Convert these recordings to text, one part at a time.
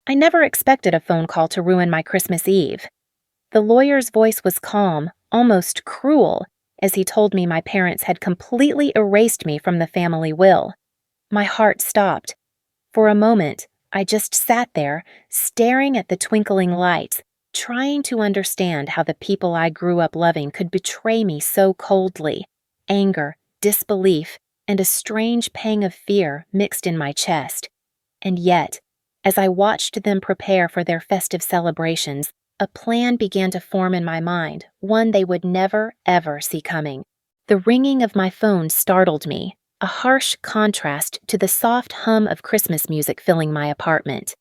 I never expected a phone call to ruin my Christmas Eve. The lawyer's voice was calm, almost cruel, as he told me my parents had completely erased me from the family will. My heart stopped. For a moment, I just sat there, staring at the twinkling lights, trying to understand how the people I grew up loving could betray me so coldly. Anger, disbelief, and a strange pang of fear mixed in my chest. And yet, as I watched them prepare for their festive celebrations, a plan began to form in my mind, one they would never, ever see coming. The ringing of my phone startled me, a harsh contrast to the soft hum of Christmas music filling my apartment.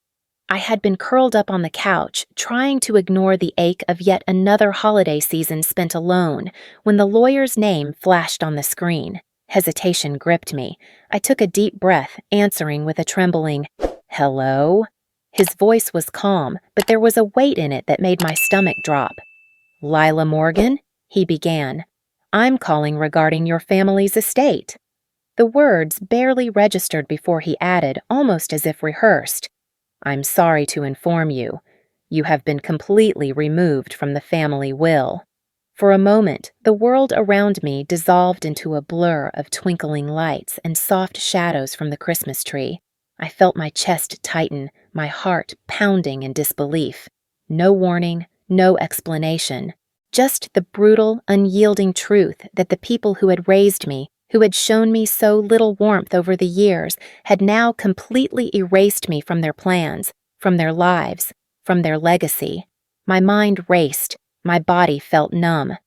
I had been curled up on the couch, trying to ignore the ache of yet another holiday season spent alone, when the lawyer's name flashed on the screen. Hesitation gripped me. I took a deep breath, answering with a trembling, "Hello?" His voice was calm, but there was a weight in it that made my stomach drop. "Lila Morgan?" he began. "I'm calling regarding your family's estate." The words barely registered before he added, almost as if rehearsed, "I'm sorry to inform you. You have been completely removed from the family will." For a moment, the world around me dissolved into a blur of twinkling lights and soft shadows from the Christmas tree. I felt my chest tighten, my heart pounding in disbelief. No warning, no explanation. Just the brutal, unyielding truth that the people who had raised me, who had shown me so little warmth over the years, had now completely erased me from their plans, from their lives, from their legacy. My mind raced. My body felt numb.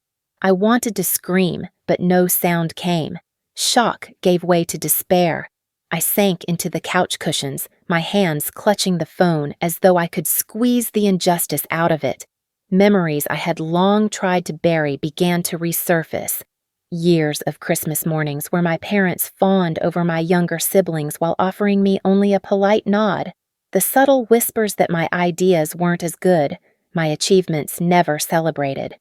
I wanted to scream, but no sound came. Shock gave way to despair. I sank into the couch cushions, my hands clutching the phone as though I could squeeze the injustice out of it. Memories I had long tried to bury began to resurface. Years of Christmas mornings where my parents fawned over my younger siblings while offering me only a polite nod. The subtle whispers that my ideas weren't as good, my achievements never celebrated.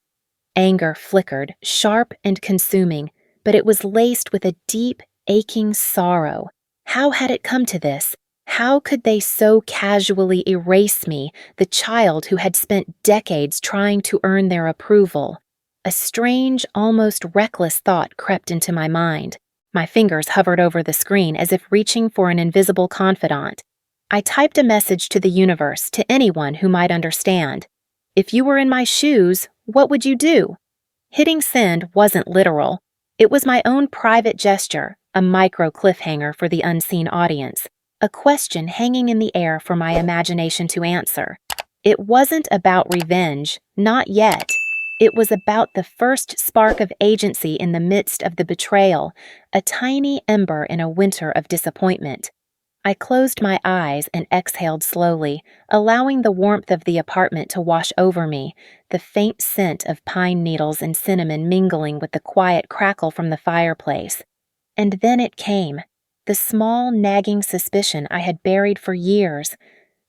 Anger flickered, sharp and consuming, but it was laced with a deep, aching sorrow. How had it come to this? How could they so casually erase me, the child who had spent decades trying to earn their approval? A strange, almost reckless thought crept into my mind. My fingers hovered over the screen as if reaching for an invisible confidant. I typed a message to the universe, to anyone who might understand. If you were in my shoes, what would you do? Hitting send wasn't literal. It was my own private gesture, a micro cliffhanger for the unseen audience, a question hanging in the air for my imagination to answer. It wasn't about revenge, not yet. It was about the first spark of agency in the midst of the betrayal, a tiny ember in a winter of disappointment. I closed my eyes and exhaled slowly, allowing the warmth of the apartment to wash over me, the faint scent of pine needles and cinnamon mingling with the quiet crackle from the fireplace. And then it came, the small, nagging suspicion I had buried for years.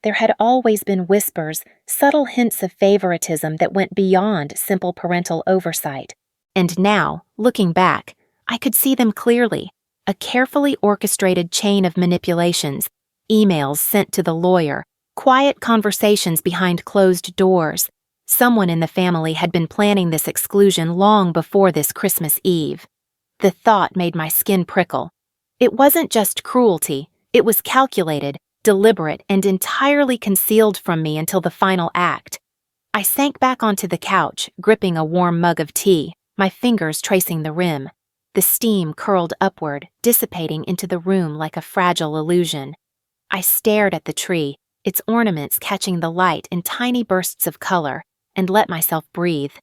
There had always been whispers, subtle hints of favoritism that went beyond simple parental oversight. And now, looking back, I could see them clearly. A carefully orchestrated chain of manipulations, emails sent to the lawyer, quiet conversations behind closed doors. Someone in the family had been planning this exclusion long before this Christmas Eve. The thought made my skin prickle. It wasn't just cruelty, it was calculated, deliberate, and entirely concealed from me until the final act. I sank back onto the couch, gripping a warm mug of tea, my fingers tracing the rim. The steam curled upward, dissipating into the room like a fragile illusion. I stared at the tree, its ornaments catching the light in tiny bursts of color, and let myself breathe.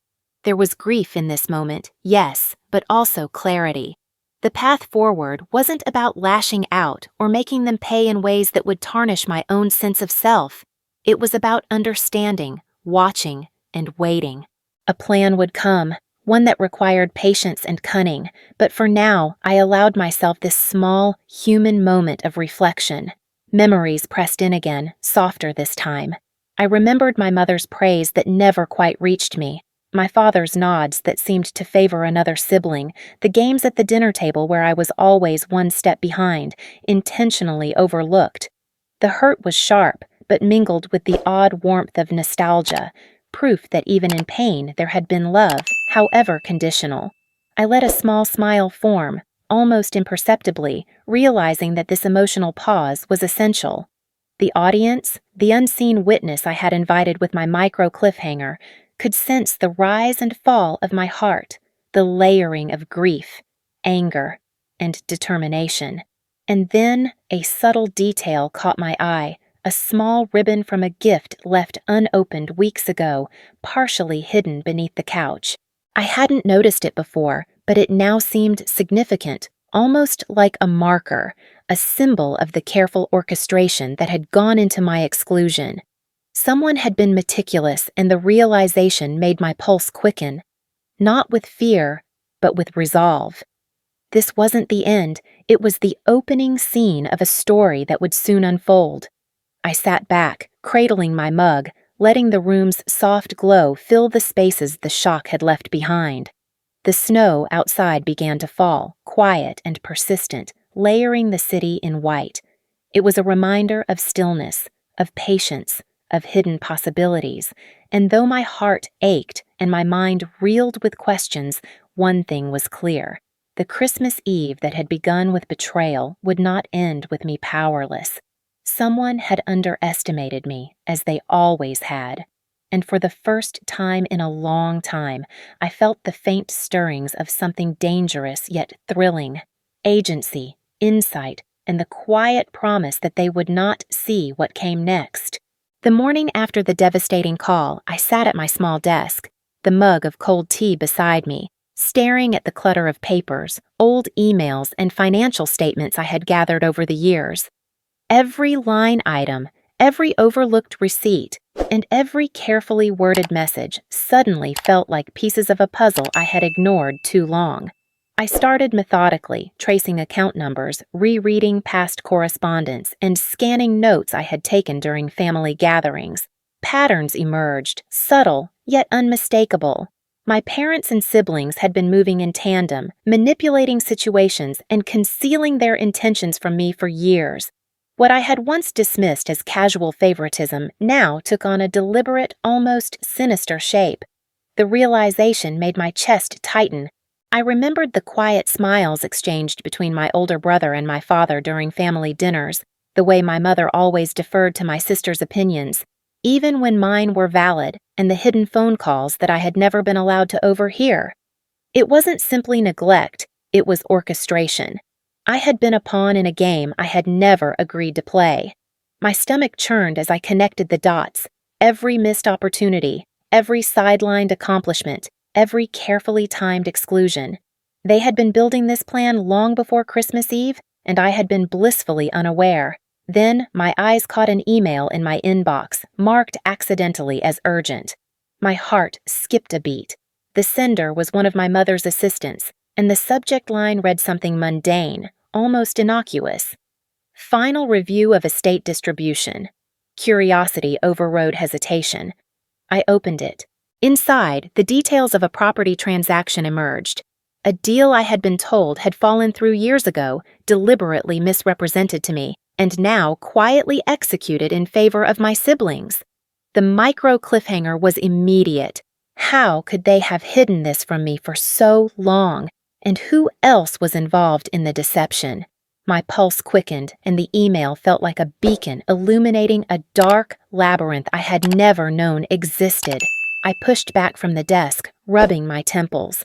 There was grief in this moment, yes, but also clarity. The path forward wasn't about lashing out or making them pay in ways that would tarnish my own sense of self. It was about understanding, watching, and waiting. A plan would come, one that required patience and cunning, but for now I allowed myself this small, human moment of reflection. Memories pressed in again, softer this time. I remembered my mother's praise that never quite reached me, my father's nods that seemed to favor another sibling, the games at the dinner table where I was always one step behind, intentionally overlooked. The hurt was sharp, but mingled with the odd warmth of nostalgia, proof that even in pain there had been love, however conditional. I let a small smile form, almost imperceptibly, realizing that this emotional pause was essential. The audience, the unseen witness I had invited with my micro cliffhanger, could sense the rise and fall of my heart, the layering of grief, anger, and determination. And then a subtle detail caught my eye, a small ribbon from a gift left unopened weeks ago, partially hidden beneath the couch. I hadn't noticed it before, but it now seemed significant, almost like a marker, a symbol of the careful orchestration that had gone into my exclusion. Someone had been meticulous, and the realization made my pulse quicken, not with fear, but with resolve. This wasn't the end, it was the opening scene of a story that would soon unfold. I sat back, cradling my mug, letting the room's soft glow fill the spaces the shock had left behind. The snow outside began to fall, quiet and persistent, layering the city in white. It was a reminder of stillness, of patience, of hidden possibilities, and though my heart ached and my mind reeled with questions, one thing was clear. The Christmas Eve that had begun with betrayal would not end with me powerless. Someone had underestimated me, as they always had, and for the first time in a long time, I felt the faint stirrings of something dangerous yet thrilling, agency, insight, and the quiet promise that they would not see what came next. The morning after the devastating call, I sat at my small desk, the mug of cold tea beside me, staring at the clutter of papers, old emails, and financial statements I had gathered over the years. Every line item, every overlooked receipt, and every carefully worded message suddenly felt like pieces of a puzzle I had ignored too long. I started methodically, tracing account numbers, rereading past correspondence, and scanning notes I had taken during family gatherings. Patterns emerged, subtle, yet unmistakable. My parents and siblings had been moving in tandem, manipulating situations and concealing their intentions from me for years. What I had once dismissed as casual favoritism now took on a deliberate, almost sinister shape. The realization made my chest tighten. I remembered the quiet smiles exchanged between my older brother and my father during family dinners, the way my mother always deferred to my sister's opinions, even when mine were valid, and the hidden phone calls that I had never been allowed to overhear. It wasn't simply neglect, it was orchestration. I had been a pawn in a game I had never agreed to play. My stomach churned as I connected the dots, every missed opportunity, every sidelined accomplishment, every carefully timed exclusion. They had been building this plan long before Christmas Eve, and I had been blissfully unaware. Then my eyes caught an email in my inbox, marked accidentally as urgent. My heart skipped a beat. The sender was one of my mother's assistants, and the subject line read something mundane, almost innocuous. Final review of estate distribution. Curiosity overrode hesitation. I opened it. Inside, the details of a property transaction emerged. A deal I had been told had fallen through years ago, deliberately misrepresented to me, and now quietly executed in favor of my siblings. The micro cliffhanger was immediate. How could they have hidden this from me for so long? And who else was involved in the deception? My pulse quickened, and the email felt like a beacon illuminating a dark labyrinth I had never known existed. I pushed back from the desk, rubbing my temples.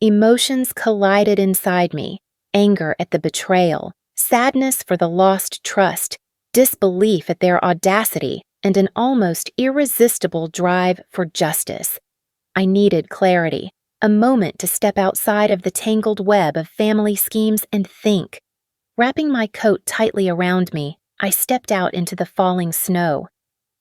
Emotions collided inside me, anger at the betrayal, sadness for the lost trust, disbelief at their audacity, and an almost irresistible drive for justice. I needed clarity. A moment to step outside of the tangled web of family schemes and think. Wrapping my coat tightly around me, I stepped out into the falling snow.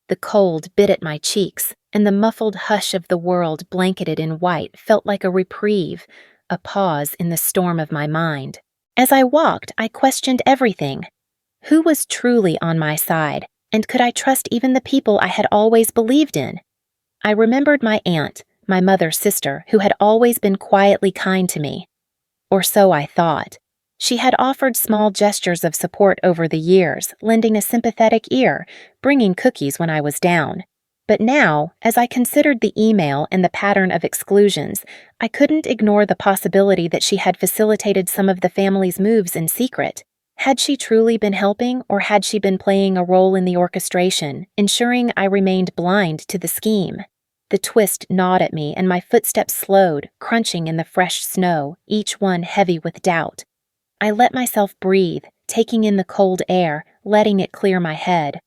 The cold bit at my cheeks, and the muffled hush of the world blanketed in white felt like a reprieve, a pause in the storm of my mind. As I walked, I questioned everything. Who was truly on my side, and could I trust even the people I had always believed in? I remembered my aunt, my mother's sister, who had always been quietly kind to me. Or so I thought. She had offered small gestures of support over the years, lending a sympathetic ear, bringing cookies when I was down. But now, as I considered the email and the pattern of exclusions, I couldn't ignore the possibility that she had facilitated some of the family's moves in secret. Had she truly been helping, or had she been playing a role in the orchestration, ensuring I remained blind to the scheme? The twist gnawed at me, and my footsteps slowed, crunching in the fresh snow, each one heavy with doubt. I let myself breathe, taking in the cold air, letting it clear my head.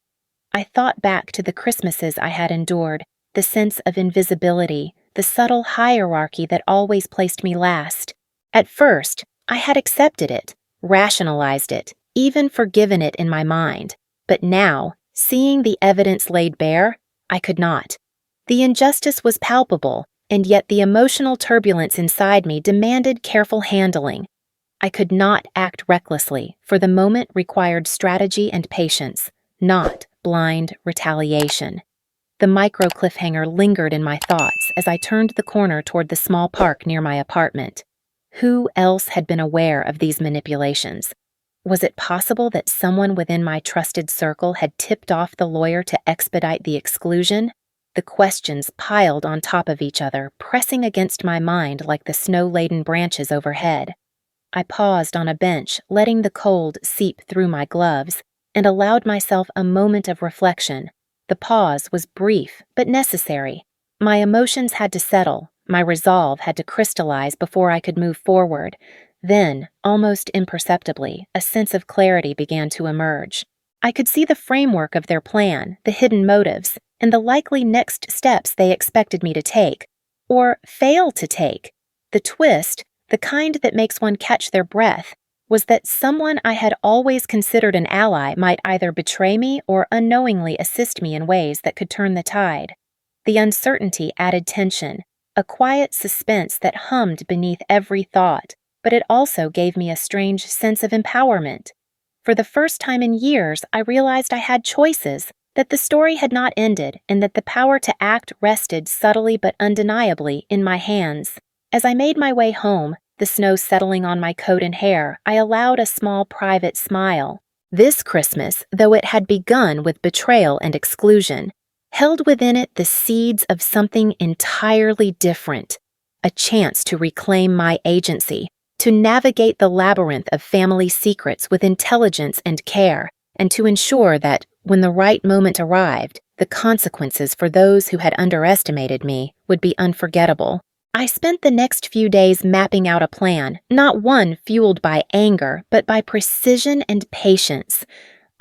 I thought back to the Christmases I had endured, the sense of invisibility, the subtle hierarchy that always placed me last. At first, I had accepted it, rationalized it, even forgiven it in my mind. But now, seeing the evidence laid bare, I could not. The injustice was palpable, and yet the emotional turbulence inside me demanded careful handling. I could not act recklessly, for the moment required strategy and patience, not blind retaliation. The micro cliffhanger lingered in my thoughts as I turned the corner toward the small park near my apartment. Who else had been aware of these manipulations? Was it possible that someone within my trusted circle had tipped off the lawyer to expedite the exclusion? The questions piled on top of each other, pressing against my mind like the snow-laden branches overhead. I paused on a bench, letting the cold seep through my gloves, and allowed myself a moment of reflection. The pause was brief, but necessary. My emotions had to settle, my resolve had to crystallize before I could move forward. Then, almost imperceptibly, a sense of clarity began to emerge. I could see the framework of their plan, the hidden motives, and the likely next steps they expected me to take, or fail to take. The twist, the kind that makes one catch their breath, was that someone I had always considered an ally might either betray me or unknowingly assist me in ways that could turn the tide. The uncertainty added tension, a quiet suspense that hummed beneath every thought, but it also gave me a strange sense of empowerment. For the first time in years, I realized I had choices, that the story had not ended, and that the power to act rested subtly but undeniably in my hands. As I made my way home, the snow settling on my coat and hair, I allowed a small private smile. This Christmas, though it had begun with betrayal and exclusion, held within it the seeds of something entirely different, a chance to reclaim my agency, to navigate the labyrinth of family secrets with intelligence and care, and to ensure that, when the right moment arrived, the consequences for those who had underestimated me would be unforgettable. I spent the next few days mapping out a plan, not one fueled by anger, but by precision and patience.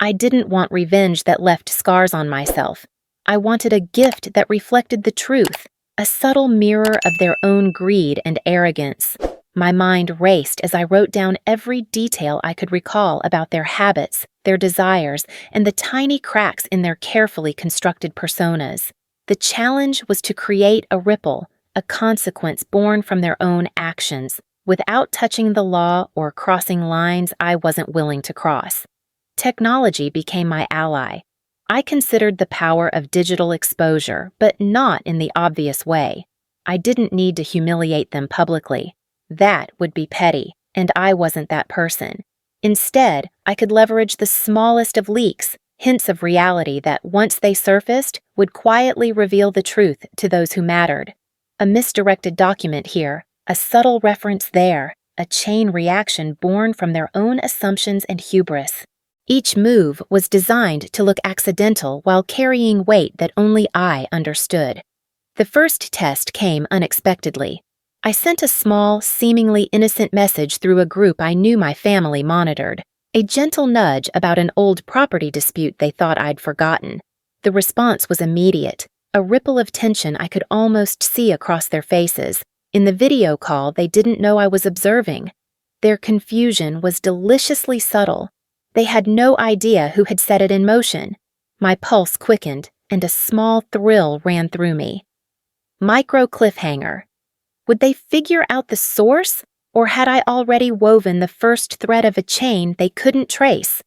I didn't want revenge that left scars on myself. I wanted a gift that reflected the truth, a subtle mirror of their own greed and arrogance. My mind raced as I wrote down every detail I could recall about their habits, their desires, and the tiny cracks in their carefully constructed personas. The challenge was to create a ripple, a consequence born from their own actions, without touching the law or crossing lines I wasn't willing to cross. Technology became my ally. I considered the power of digital exposure, but not in the obvious way. I didn't need to humiliate them publicly. That would be petty, and I wasn't that person. Instead, I could leverage the smallest of leaks, hints of reality that, once they surfaced, would quietly reveal the truth to those who mattered. A misdirected document here, a subtle reference there, a chain reaction born from their own assumptions and hubris. Each move was designed to look accidental while carrying weight that only I understood. The first test came unexpectedly. I sent a small, seemingly innocent message through a group I knew my family monitored, a gentle nudge about an old property dispute they thought I'd forgotten. The response was immediate, a ripple of tension I could almost see across their faces. In the video call, they didn't know I was observing. Their confusion was deliciously subtle. They had no idea who had set it in motion. My pulse quickened, and a small thrill ran through me. Micro cliffhanger. Would they figure out the source, or had I already woven the first thread of a chain they couldn't trace?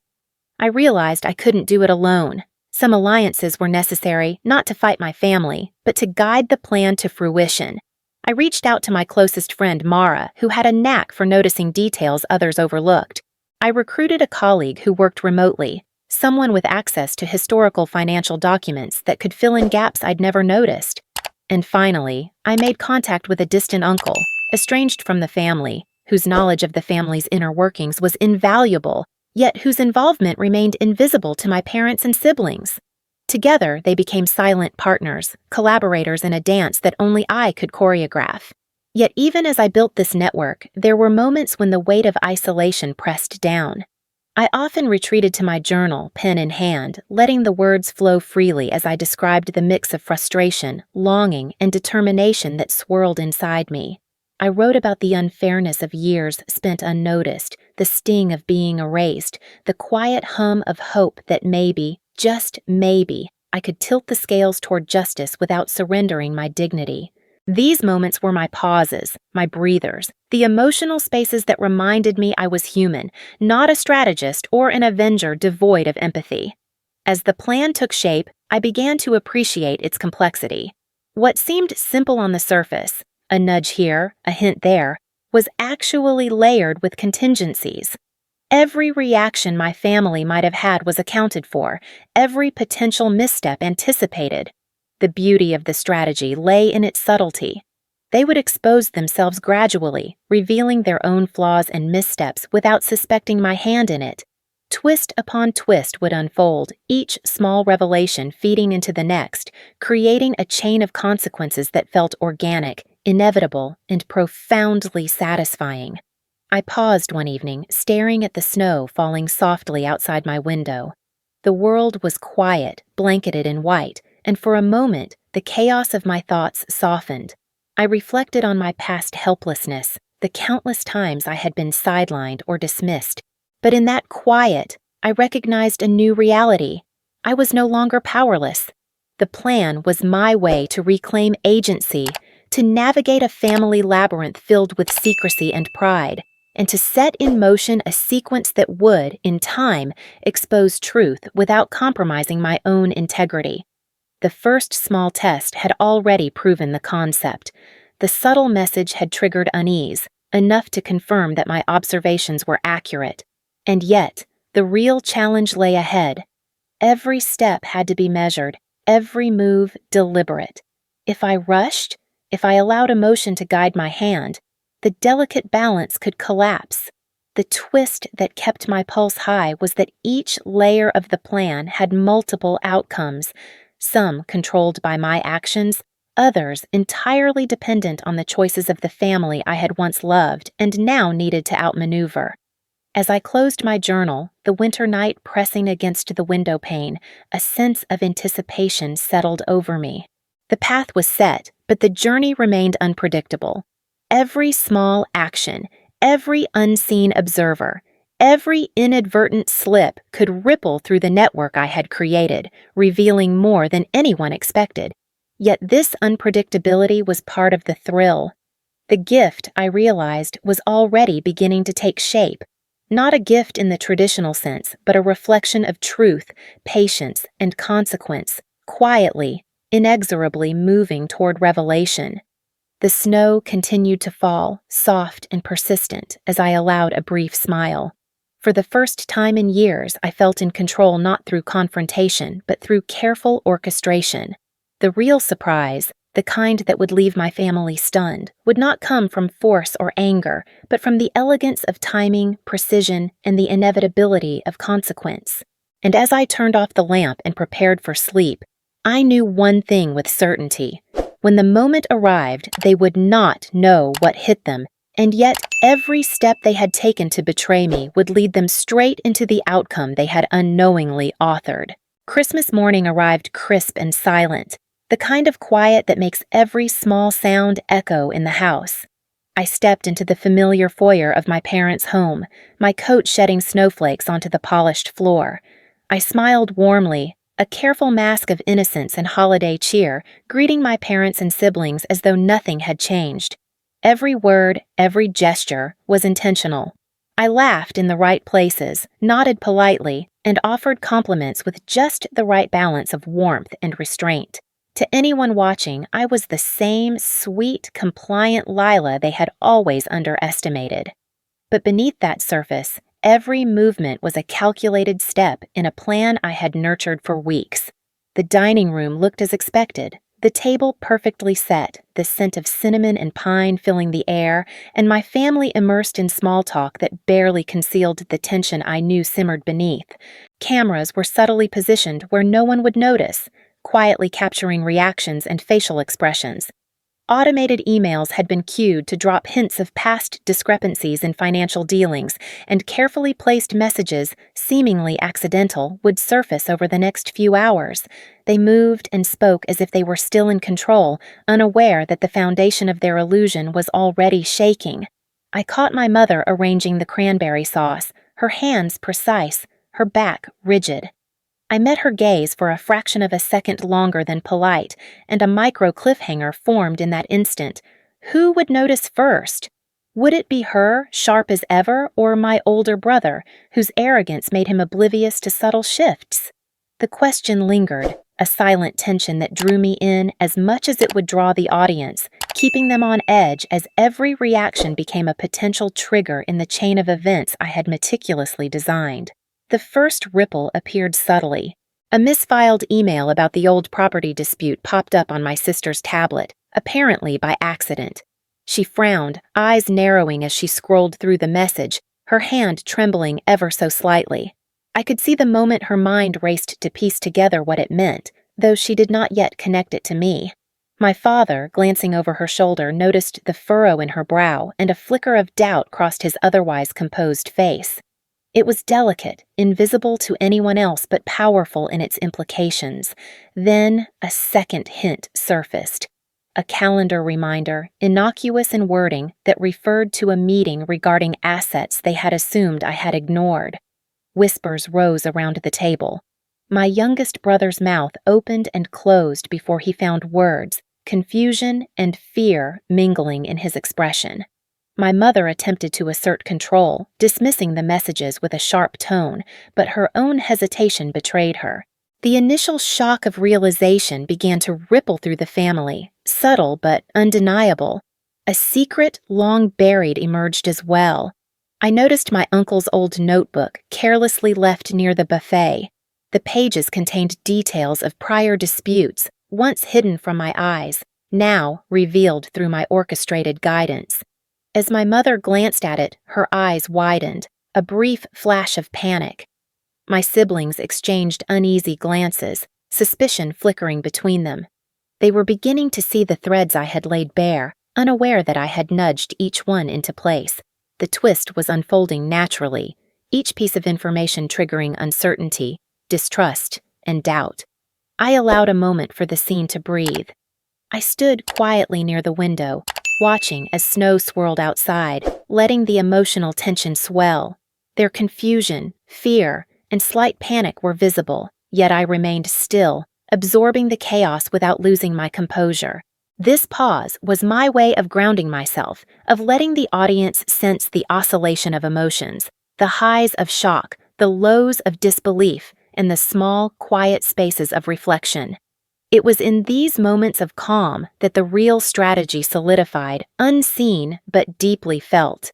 I realized I couldn't do it alone. Some alliances were necessary, not to fight my family, but to guide the plan to fruition. I reached out to my closest friend, Mara, who had a knack for noticing details others overlooked. I recruited a colleague who worked remotely, someone with access to historical financial documents that could fill in gaps I'd never noticed. And finally, I made contact with a distant uncle, estranged from the family, whose knowledge of the family's inner workings was invaluable, yet whose involvement remained invisible to my parents and siblings. Together, they became silent partners, collaborators in a dance that only I could choreograph. Yet even as I built this network, there were moments when the weight of isolation pressed down. I often retreated to my journal, pen in hand, letting the words flow freely as I described the mix of frustration, longing, and determination that swirled inside me. I wrote about the unfairness of years spent unnoticed, the sting of being erased, the quiet hum of hope that maybe, just maybe, I could tilt the scales toward justice without surrendering my dignity. These moments were my pauses, my breathers, the emotional spaces that reminded me I was human, not a strategist or an avenger devoid of empathy. As the plan took shape, I began to appreciate its complexity. What seemed simple on the surface, a nudge here, a hint there, was actually layered with contingencies. Every reaction my family might have had was accounted for, every potential misstep anticipated. The beauty of the strategy lay in its subtlety. They would expose themselves gradually, revealing their own flaws and missteps without suspecting my hand in it. Twist upon twist would unfold, each small revelation feeding into the next, creating a chain of consequences that felt organic, inevitable, and profoundly satisfying. I paused one evening, staring at the snow falling softly outside my window. The world was quiet, blanketed in white, and for a moment, the chaos of my thoughts softened. I reflected on my past helplessness, the countless times I had been sidelined or dismissed. But in that quiet, I recognized a new reality. I was no longer powerless. The plan was my way to reclaim agency, to navigate a family labyrinth filled with secrecy and pride, and to set in motion a sequence that would, in time, expose truth without compromising my own integrity. The first small test had already proven the concept. The subtle message had triggered unease, enough to confirm that my observations were accurate. And yet, the real challenge lay ahead. Every step had to be measured, every move deliberate. If I rushed, if I allowed emotion to guide my hand, the delicate balance could collapse. The twist that kept my pulse high was that each layer of the plan had multiple outcomes, some controlled by my actions, others entirely dependent on the choices of the family I had once loved and now needed to outmaneuver. As I closed my journal, the winter night pressing against the window pane, a sense of anticipation settled over me. The path was set, but the journey remained unpredictable. Every small action, every unseen observer, every inadvertent slip could ripple through the network I had created, revealing more than anyone expected. Yet this unpredictability was part of the thrill. The gift, I realized, was already beginning to take shape. Not a gift in the traditional sense, but a reflection of truth, patience, and consequence, quietly, inexorably moving toward revelation. The snow continued to fall, soft and persistent, as I allowed a brief smile. For the first time in years, I felt in control not through confrontation, but through careful orchestration. The real surprise, the kind that would leave my family stunned, would not come from force or anger, but from the elegance of timing, precision, and the inevitability of consequence. And as I turned off the lamp and prepared for sleep, I knew one thing with certainty. When the moment arrived, they would not know what hit them, and yet every step they had taken to betray me would lead them straight into the outcome they had unknowingly authored. Christmas morning arrived crisp and silent, the kind of quiet that makes every small sound echo in the house. I stepped into the familiar foyer of my parents' home, my coat shedding snowflakes onto the polished floor. I smiled warmly, a careful mask of innocence and holiday cheer, greeting my parents and siblings as though nothing had changed. Every word, every gesture was intentional. I laughed in the right places, nodded politely, and offered compliments with just the right balance of warmth and restraint. To anyone watching, I was the same sweet, compliant Lila they had always underestimated. But beneath that surface, every movement was a calculated step in a plan I had nurtured for weeks. The dining room looked as expected, the table perfectly set, the scent of cinnamon and pine filling the air, and my family immersed in small talk that barely concealed the tension I knew simmered beneath. Cameras were subtly positioned where no one would notice, quietly capturing reactions and facial expressions. Automated emails had been queued to drop hints of past discrepancies in financial dealings, and carefully placed messages, seemingly accidental, would surface over the next few hours. They moved and spoke as if they were still in control, unaware that the foundation of their illusion was already shaking. I caught my mother arranging the cranberry sauce, her hands precise, her back rigid. I met her gaze for a fraction of a second longer than polite, and a micro cliffhanger formed in that instant. Who would notice first? Would it be her, sharp as ever, or my older brother, whose arrogance made him oblivious to subtle shifts? The question lingered, a silent tension that drew me in as much as it would draw the audience, keeping them on edge as every reaction became a potential trigger in the chain of events I had meticulously designed. The first ripple appeared subtly. A misfiled email about the old property dispute popped up on my sister's tablet, apparently by accident. She frowned, eyes narrowing as she scrolled through the message, her hand trembling ever so slightly. I could see the moment her mind raced to piece together what it meant, though she did not yet connect it to me. My father, glancing over her shoulder, noticed the furrow in her brow, and a flicker of doubt crossed his otherwise composed face. It was delicate, invisible to anyone else but powerful in its implications. Then a second hint surfaced. A calendar reminder, innocuous in wording, that referred to a meeting regarding assets they had assumed I had ignored. Whispers rose around the table. My youngest brother's mouth opened and closed before he found words, confusion and fear mingling in his expression. My mother attempted to assert control, dismissing the messages with a sharp tone, but her own hesitation betrayed her. The initial shock of realization began to ripple through the family, subtle but undeniable. A secret long buried emerged as well. I noticed my uncle's old notebook, carelessly left near the buffet. The pages contained details of prior disputes, once hidden from my eyes, now revealed through my orchestrated guidance. As my mother glanced at it, her eyes widened, a brief flash of panic. My siblings exchanged uneasy glances, suspicion flickering between them. They were beginning to see the threads I had laid bare, unaware that I had nudged each one into place. The twist was unfolding naturally, each piece of information triggering uncertainty, distrust, and doubt. I allowed a moment for the scene to breathe. I stood quietly near the window, watching as snow swirled outside, letting the emotional tension swell. Their confusion, fear, and slight panic were visible, yet I remained still, absorbing the chaos without losing my composure. This pause was my way of grounding myself, of letting the audience sense the oscillation of emotions, the highs of shock, the lows of disbelief, and the small, quiet spaces of reflection. It was in these moments of calm that the real strategy solidified, unseen but deeply felt.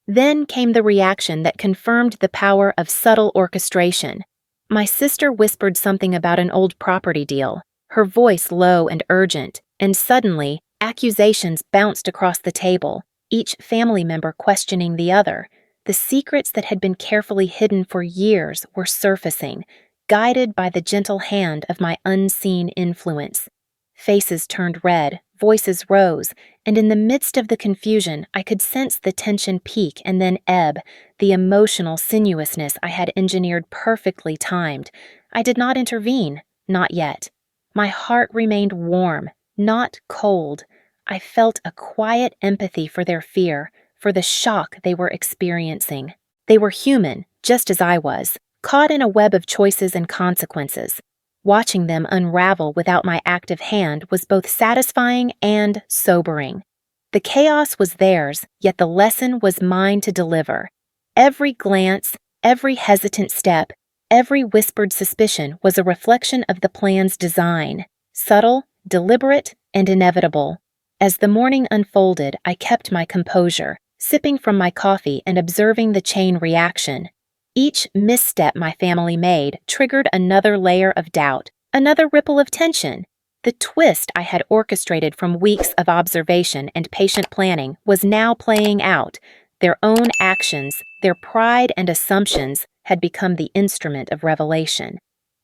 Then came the reaction that confirmed the power of subtle orchestration. My sister whispered something about an old property deal, her voice low and urgent, and suddenly, accusations bounced across the table, each family member questioning the other. The secrets that had been carefully hidden for years were surfacing, guided by the gentle hand of my unseen influence. Faces turned red, voices rose, and in the midst of the confusion, I could sense the tension peak and then ebb, the emotional sinuousness I had engineered perfectly timed. I did not intervene, not yet. My heart remained warm, not cold. I felt a quiet empathy for their fear, for the shock they were experiencing. They were human, just as I was, caught in a web of choices and consequences. Watching them unravel without my active hand was both satisfying and sobering. The chaos was theirs, yet the lesson was mine to deliver. Every glance, every hesitant step, every whispered suspicion was a reflection of the plan's design, subtle deliberate and inevitable. As the morning unfolded, I kept my composure, sipping from my coffee and observing the chain reaction. Each misstep my family made triggered another layer of doubt, another ripple of tension. The twist I had orchestrated from weeks of observation and patient planning was now playing out. Their own actions, their pride and assumptions, had become the instrument of revelation.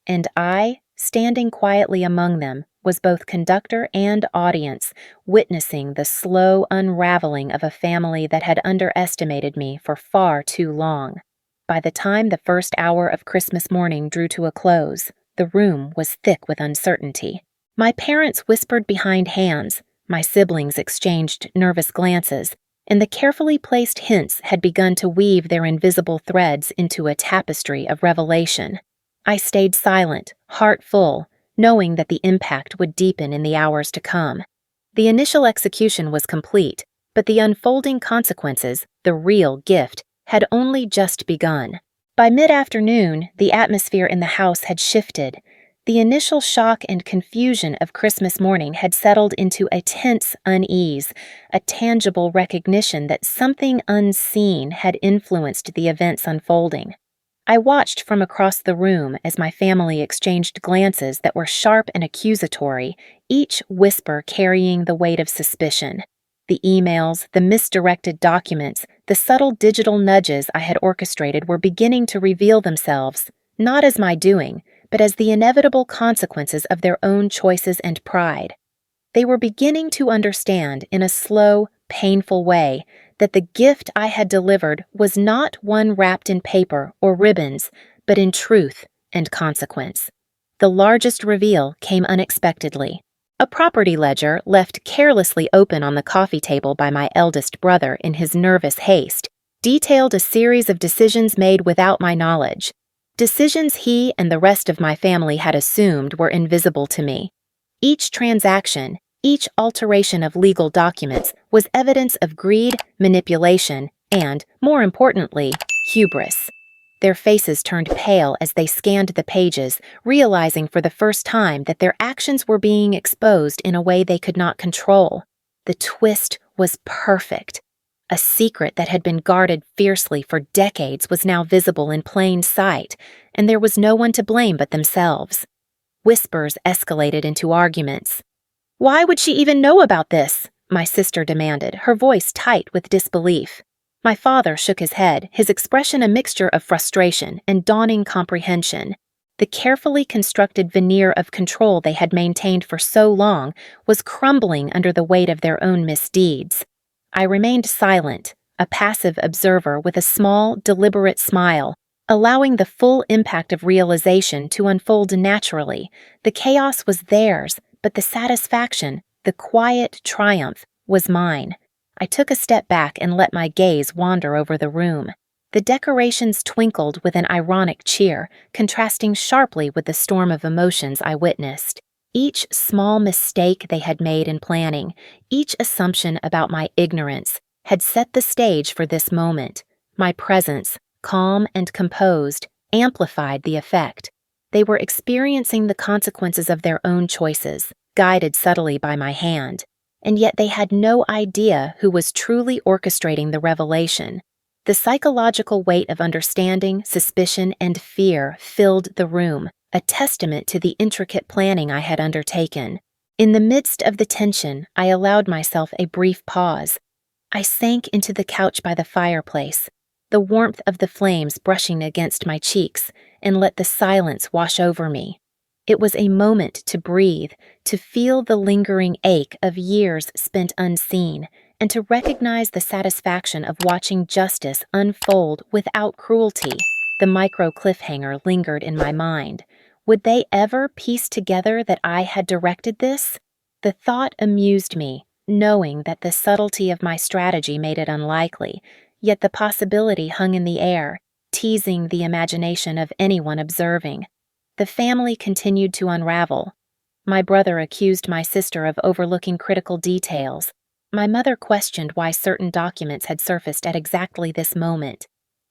And I, standing quietly among them, was both conductor and audience, witnessing the slow unraveling of a family that had underestimated me for far too long. By the time the first hour of Christmas morning drew to a close, the room was thick with uncertainty. My parents whispered behind hands, my siblings exchanged nervous glances, and the carefully placed hints had begun to weave their invisible threads into a tapestry of revelation. I stayed silent, heart full, knowing that the impact would deepen in the hours to come. The initial execution was complete, but the unfolding consequences, the real gift, had only just begun. By mid-afternoon, the atmosphere in the house had shifted. The initial shock and confusion of Christmas morning had settled into a tense unease, a tangible recognition that something unseen had influenced the events unfolding. I watched from across the room as my family exchanged glances that were sharp and accusatory, each whisper carrying the weight of suspicion. The emails, the misdirected documents, the subtle digital nudges I had orchestrated were beginning to reveal themselves, not as my doing, but as the inevitable consequences of their own choices and pride. They were beginning to understand, in a slow, painful way, that the gift I had delivered was not one wrapped in paper or ribbons, but in truth and consequence. The largest reveal came unexpectedly. A property ledger, left carelessly open on the coffee table by my eldest brother in his nervous haste, detailed a series of decisions made without my knowledge. Decisions he and the rest of my family had assumed were invisible to me. Each transaction, each alteration of legal documents was evidence of greed, manipulation, and, more importantly, hubris. Their faces turned pale as they scanned the pages, realizing for the first time that their actions were being exposed in a way they could not control. The twist was perfect. A secret that had been guarded fiercely for decades was now visible in plain sight, and there was no one to blame but themselves. Whispers escalated into arguments. "Why would she even know about this?" my sister demanded, her voice tight with disbelief. My father shook his head, his expression a mixture of frustration and dawning comprehension. The carefully constructed veneer of control they had maintained for so long was crumbling under the weight of their own misdeeds. I remained silent, a passive observer with a small, deliberate smile, allowing the full impact of realization to unfold naturally. The chaos was theirs, but the satisfaction, the quiet triumph, was mine. I took a step back and let my gaze wander over the room. The decorations twinkled with an ironic cheer, contrasting sharply with the storm of emotions I witnessed. Each small mistake they had made in planning, each assumption about my ignorance, had set the stage for this moment. My presence, calm and composed, amplified the effect. They were experiencing the consequences of their own choices, guided subtly by my hand. And yet they had no idea who was truly orchestrating the revelation. The psychological weight of understanding, suspicion, and fear filled the room, a testament to the intricate planning I had undertaken. In the midst of the tension, I allowed myself a brief pause. I sank into the couch by the fireplace, the warmth of the flames brushing against my cheeks, and let the silence wash over me. It was a moment to breathe, to feel the lingering ache of years spent unseen, and to recognize the satisfaction of watching justice unfold without cruelty. The micro cliffhanger lingered in my mind. Would they ever piece together that I had directed this? The thought amused me, knowing that the subtlety of my strategy made it unlikely, yet the possibility hung in the air, teasing the imagination of anyone observing. The family continued to unravel. My brother accused my sister of overlooking critical details. My mother questioned why certain documents had surfaced at exactly this moment.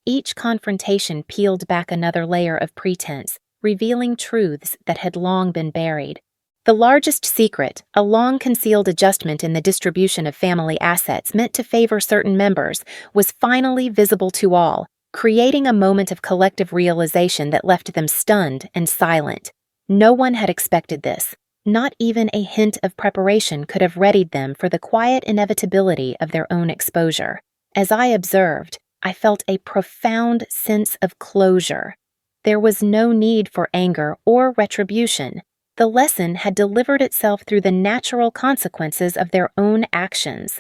Each confrontation peeled back another layer of pretense, revealing truths that had long been buried. The largest secret, a long-concealed adjustment in the distribution of family assets meant to favor certain members, was finally visible to all, creating a moment of collective realization that left them stunned and silent. No one had expected this. Not even a hint of preparation could have readied them for the quiet inevitability of their own exposure. As I observed, I felt a profound sense of closure. There was no need for anger or retribution. The lesson had delivered itself through the natural consequences of their own actions.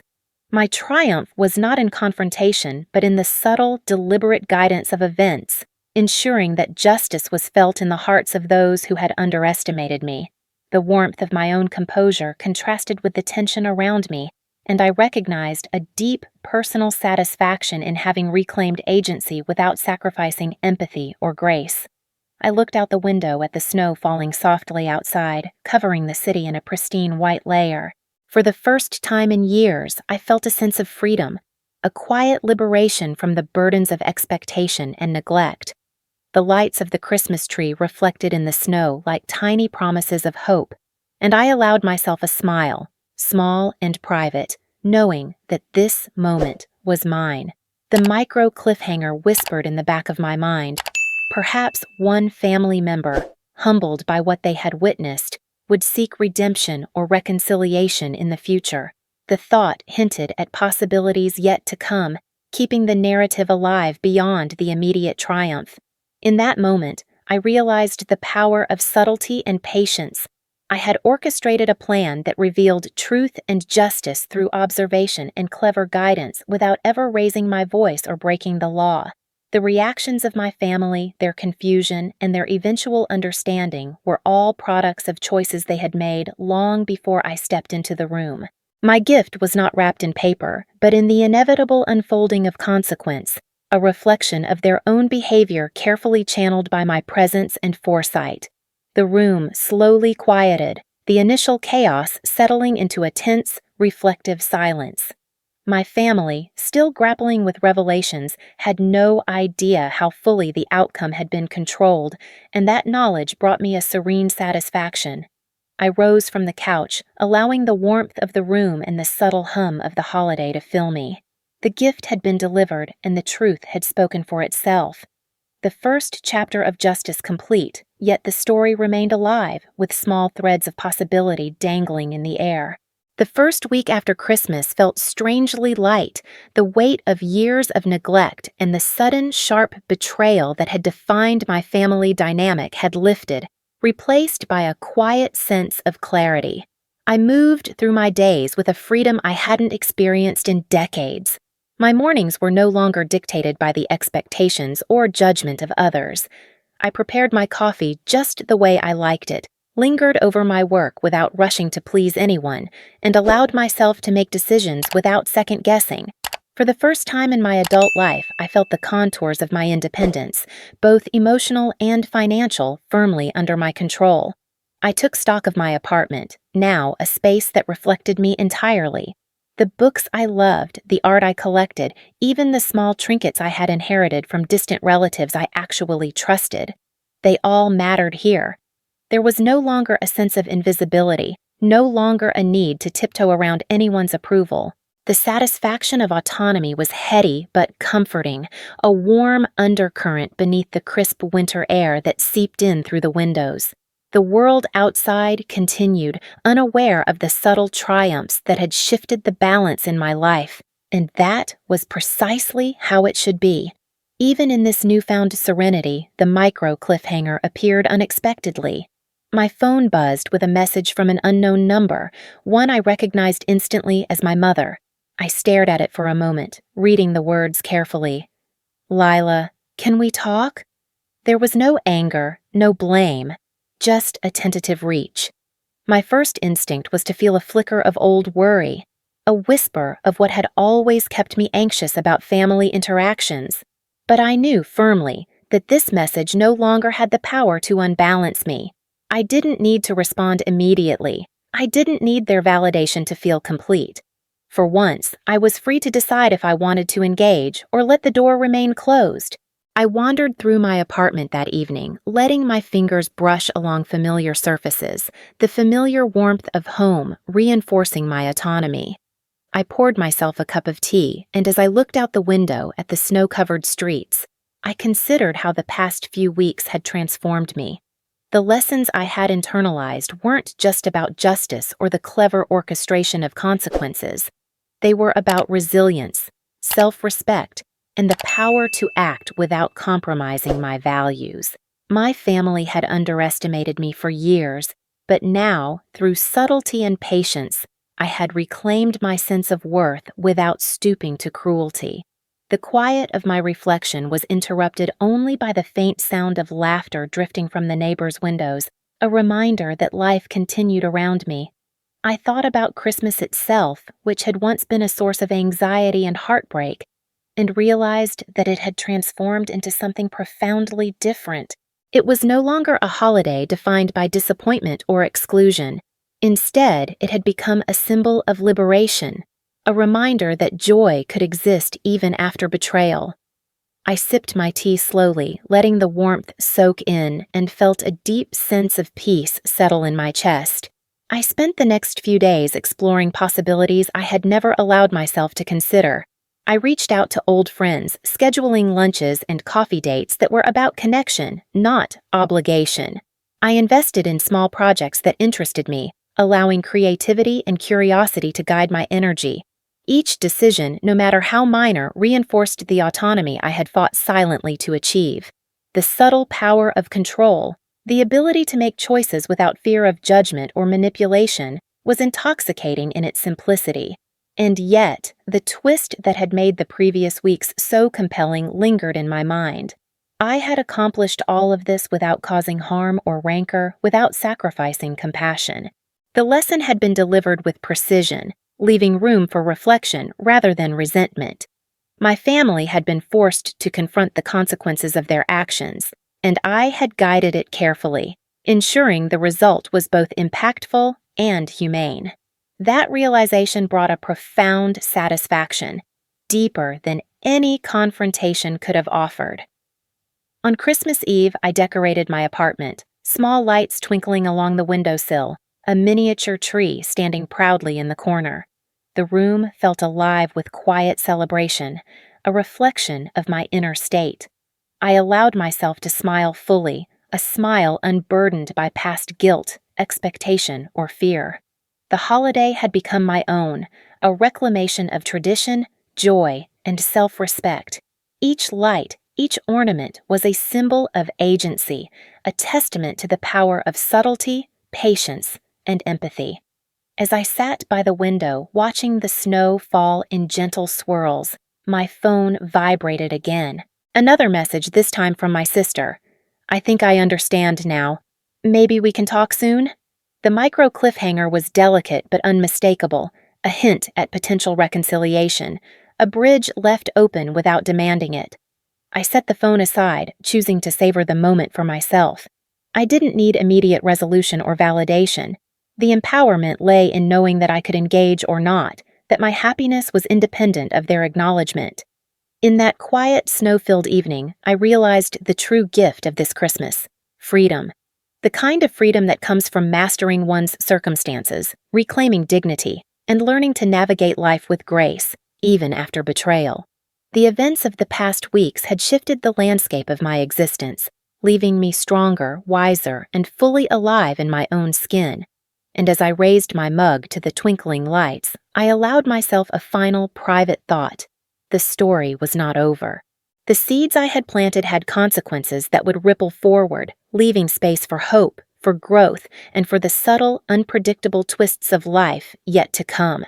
My triumph was not in confrontation, but in the subtle, deliberate guidance of events, ensuring that justice was felt in the hearts of those who had underestimated me. The warmth of my own composure contrasted with the tension around me, and I recognized a deep personal satisfaction in having reclaimed agency without sacrificing empathy or grace. I looked out the window at the snow falling softly outside, covering the city in a pristine white layer. For the first time in years, I felt a sense of freedom, a quiet liberation from the burdens of expectation and neglect. The lights of the Christmas tree reflected in the snow like tiny promises of hope, and I allowed myself a smile, small and private, knowing that this moment was mine. The micro cliffhanger whispered in the back of my mind. Perhaps one family member, humbled by what they had witnessed, would seek redemption or reconciliation in the future. The thought hinted at possibilities yet to come, keeping the narrative alive beyond the immediate triumph. In that moment, I realized the power of subtlety and patience. I had orchestrated a plan that revealed truth and justice through observation and clever guidance without ever raising my voice or breaking the law. The reactions of my family, their confusion, and their eventual understanding were all products of choices they had made long before I stepped into the room. My gift was not wrapped in paper, but in the inevitable unfolding of consequence, a reflection of their own behavior carefully channeled by my presence and foresight. The room slowly quieted, the initial chaos settling into a tense, reflective silence. My family, still grappling with revelations, had no idea how fully the outcome had been controlled, and that knowledge brought me a serene satisfaction. I rose from the couch, allowing the warmth of the room and the subtle hum of the holiday to fill me. The gift had been delivered, and the truth had spoken for itself. The first chapter of justice complete, yet the story remained alive, with small threads of possibility dangling in the air. The first week after Christmas felt strangely light. The weight of years of neglect and the sudden, sharp betrayal that had defined my family dynamic had lifted, replaced by a quiet sense of clarity. I moved through my days with a freedom I hadn't experienced in decades. My mornings were no longer dictated by the expectations or judgment of others. I prepared my coffee just the way I liked it, lingered over my work without rushing to please anyone, and allowed myself to make decisions without second-guessing. For the first time in my adult life, I felt the contours of my independence, both emotional and financial, firmly under my control. I took stock of my apartment, now a space that reflected me entirely. The books I loved, the art I collected, even the small trinkets I had inherited from distant relatives I actually trusted. They all mattered here. There was no longer a sense of invisibility, no longer a need to tiptoe around anyone's approval. The satisfaction of autonomy was heady but comforting, a warm undercurrent beneath the crisp winter air that seeped in through the windows. The world outside continued, unaware of the subtle triumphs that had shifted the balance in my life, and that was precisely how it should be. Even in this newfound serenity, the micro cliffhanger appeared unexpectedly. My phone buzzed with a message from an unknown number, one I recognized instantly as my mother. I stared at it for a moment, reading the words carefully. "Lila, can we talk?" There was no anger, no blame. Just a tentative reach. My first instinct was to feel a flicker of old worry, a whisper of what had always kept me anxious about family interactions. But I knew firmly that this message no longer had the power to unbalance me. I didn't need to respond immediately. I didn't need their validation to feel complete. For once, I was free to decide if I wanted to engage or let the door remain closed. I wandered through my apartment that evening, letting my fingers brush along familiar surfaces, the familiar warmth of home reinforcing my autonomy. I poured myself a cup of tea, and as I looked out the window at the snow-covered streets, I considered how the past few weeks had transformed me. The lessons I had internalized weren't just about justice or the clever orchestration of consequences. They were about resilience, self-respect, and the power to act without compromising my values. My family had underestimated me for years, but now, through subtlety and patience, I had reclaimed my sense of worth without stooping to cruelty. The quiet of my reflection was interrupted only by the faint sound of laughter drifting from the neighbors' windows, a reminder that life continued around me. I thought about Christmas itself, which had once been a source of anxiety and heartbreak, and realized that it had transformed into something profoundly different. It was no longer a holiday defined by disappointment or exclusion. Instead, it had become a symbol of liberation, a reminder that joy could exist even after betrayal. I sipped my tea slowly, letting the warmth soak in, and felt a deep sense of peace settle in my chest. I spent the next few days exploring possibilities I had never allowed myself to consider. I reached out to old friends, scheduling lunches and coffee dates that were about connection, not obligation. I invested in small projects that interested me, allowing creativity and curiosity to guide my energy. Each decision, no matter how minor, reinforced the autonomy I had fought silently to achieve. The subtle power of control, the ability to make choices without fear of judgment or manipulation, was intoxicating in its simplicity. And yet, the twist that had made the previous weeks so compelling lingered in my mind. I had accomplished all of this without causing harm or rancor, without sacrificing compassion. The lesson had been delivered with precision, leaving room for reflection rather than resentment. My family had been forced to confront the consequences of their actions, and I had guided it carefully, ensuring the result was both impactful and humane. That realization brought a profound satisfaction, deeper than any confrontation could have offered. On Christmas Eve, I decorated my apartment, small lights twinkling along the windowsill, a miniature tree standing proudly in the corner. The room felt alive with quiet celebration, a reflection of my inner state. I allowed myself to smile fully, a smile unburdened by past guilt, expectation, or fear. The holiday had become my own, a reclamation of tradition, joy, and self-respect. Each light, each ornament was a symbol of agency, a testament to the power of subtlety, patience, and empathy. As I sat by the window watching the snow fall in gentle swirls, my phone vibrated again. Another message, this time from my sister. "I think I understand now. Maybe we can talk soon?" The micro cliffhanger was delicate but unmistakable, a hint at potential reconciliation, a bridge left open without demanding it. I set the phone aside, choosing to savor the moment for myself. I didn't need immediate resolution or validation. The empowerment lay in knowing that I could engage or not, that my happiness was independent of their acknowledgement. In that quiet, snow-filled evening, I realized the true gift of this Christmas: freedom. The kind of freedom that comes from mastering one's circumstances, reclaiming dignity, and learning to navigate life with grace, even after betrayal. The events of the past weeks had shifted the landscape of my existence, leaving me stronger, wiser, and fully alive in my own skin. And as I raised my mug to the twinkling lights, I allowed myself a final private thought. The story was not over. The seeds I had planted had consequences that would ripple forward, leaving space for hope, for growth, and for the subtle, unpredictable twists of life yet to come.